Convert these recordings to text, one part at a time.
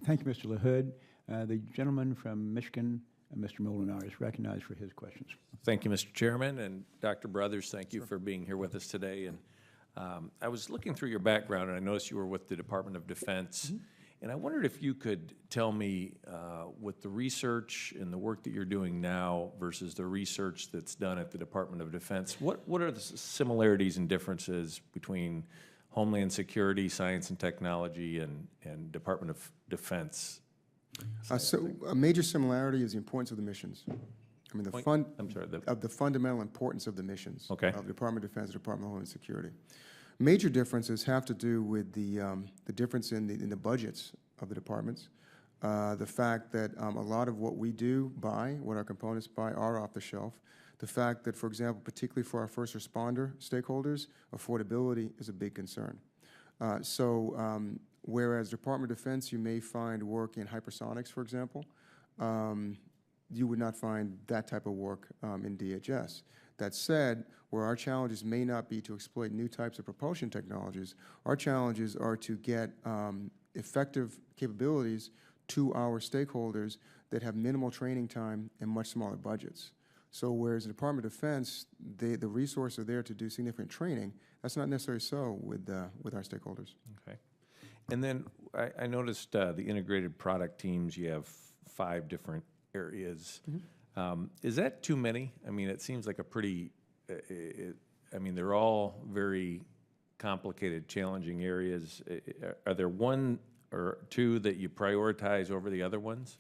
Thank you, Mr. LaHood. The gentleman from Michigan, Mr. Moolenar, is recognized for his questions. Thank you, Mr. Chairman, and Dr. Brothers, thank you for being here with us today. And I was looking through your background, and I noticed you were with the Department of Defense. And I wondered if you could tell me, with the research and the work that you're doing now versus the research that's done at the Department of Defense, what are the similarities and differences between Homeland Security, Science and Technology, and Department of Defense? So a major similarity is the importance of the missions. I mean, the fundamental importance of the missions of the Department of Defense and Department of Homeland Security. Major differences have to do with the difference in the budgets of the departments. The fact that a lot of what we do buy, what our components buy, are off the shelf. The fact that, for example, particularly for our first responder stakeholders, affordability is a big concern. Whereas Department of Defense, you may find work in hypersonics, for example, you would not find that type of work in DHS. That said, where our challenges may not be to exploit new types of propulsion technologies, our challenges are to get effective capabilities to our stakeholders that have minimal training time and much smaller budgets. So whereas the Department of Defense, the resources are there to do significant training, that's not necessarily so with our stakeholders. Okay. And then I noticed the integrated product teams, you have 5 different areas. Is that too many? I mean, it seems like a pretty, I mean, they're all very complicated, challenging areas. Are there 1 or 2 that you prioritize over the other ones?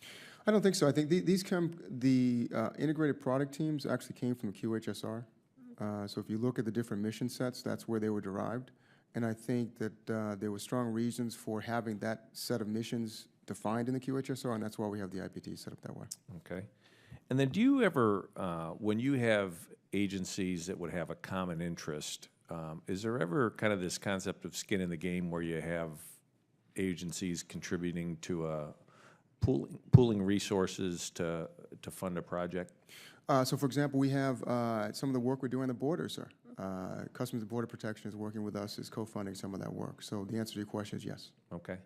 I don't think so. I think the integrated product teams actually came from the QHSR. So if you look at the different mission sets, that's where they were derived. And I think that there were strong reasons for having that set of missions defined in the QHSR, and that's why we have the IPT set up that way. Okay. And then do you ever, when you have agencies that would have a common interest, is there ever kind of this concept of skin in the game where you have agencies contributing to pooling resources to fund a project? So, for example, we have some of the work we're doing on the border, sir. Customs and Border Protection is working with us, is co-funding some of that work. So the answer to your question is yes. Okay.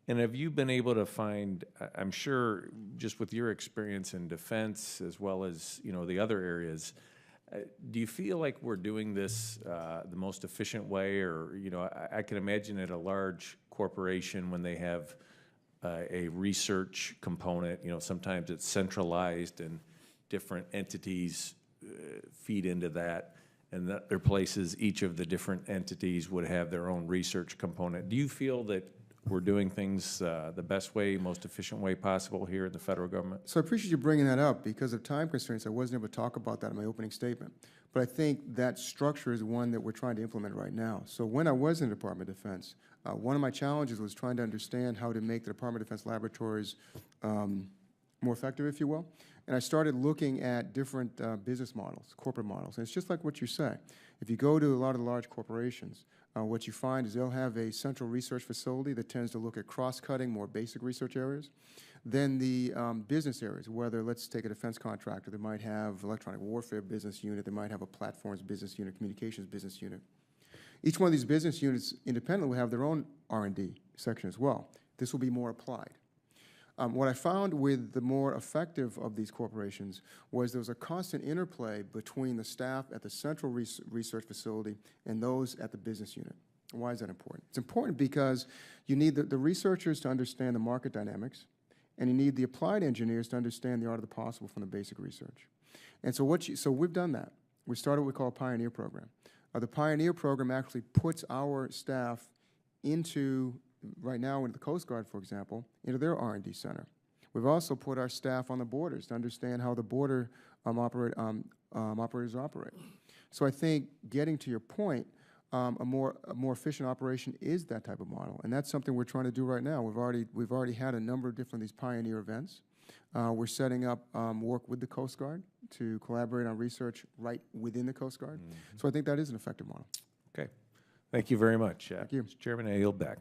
And have you been able to find, I'm sure just with your experience in defense as well as, you know, the other areas, do you feel like we're doing this the most efficient way? Or, you know, I can imagine at a large corporation when they have a research component, you know, sometimes it's centralized and different entities feed into that. And that other places, each of the different entities would have their own research component. Do you feel that we're doing things the best way, most efficient way possible here in the federal government? So I appreciate you bringing that up. Because of time constraints, I wasn't able to talk about that in my opening statement. But I think that structure is one that we're trying to implement right now. So when I was in the Department of Defense, one of my challenges was trying to understand how to make the Department of Defense laboratories more effective, if you will. And I started looking at different business models, corporate models. And it's just like what you say. If you go to a lot of the large corporations, what you find is they'll have a central research facility that tends to look at cross-cutting, more basic research areas. Then the business areas, whether, let's take a defense contractor, they might have electronic warfare business unit, they might have a platforms business unit, communications business unit. Each one of these business units independently will have their own R&D section as well. This will be more applied. What I found with the more effective of these corporations was there was a constant interplay between the staff at the central research facility and those at the business unit. Why is that important? It's important because you need the researchers to understand the market dynamics, and you need the applied engineers to understand the art of the possible from the basic research. And so so we've done that. We started what we call a Pioneer Program. The Pioneer Program actually puts our staff into, right now in the Coast Guard, for example, into their R&D center. We've also put our staff on the borders to understand how the border operators operate. So I think, getting to your point, a more efficient operation is that type of model, and that's something we're trying to do right now. We've already had a number of different these Pioneer events. We're setting up work with the Coast Guard to collaborate on research right within the Coast Guard. So I think that is an effective model. Okay. Thank you very much. Thank you. Mr. Chairman, I yield back.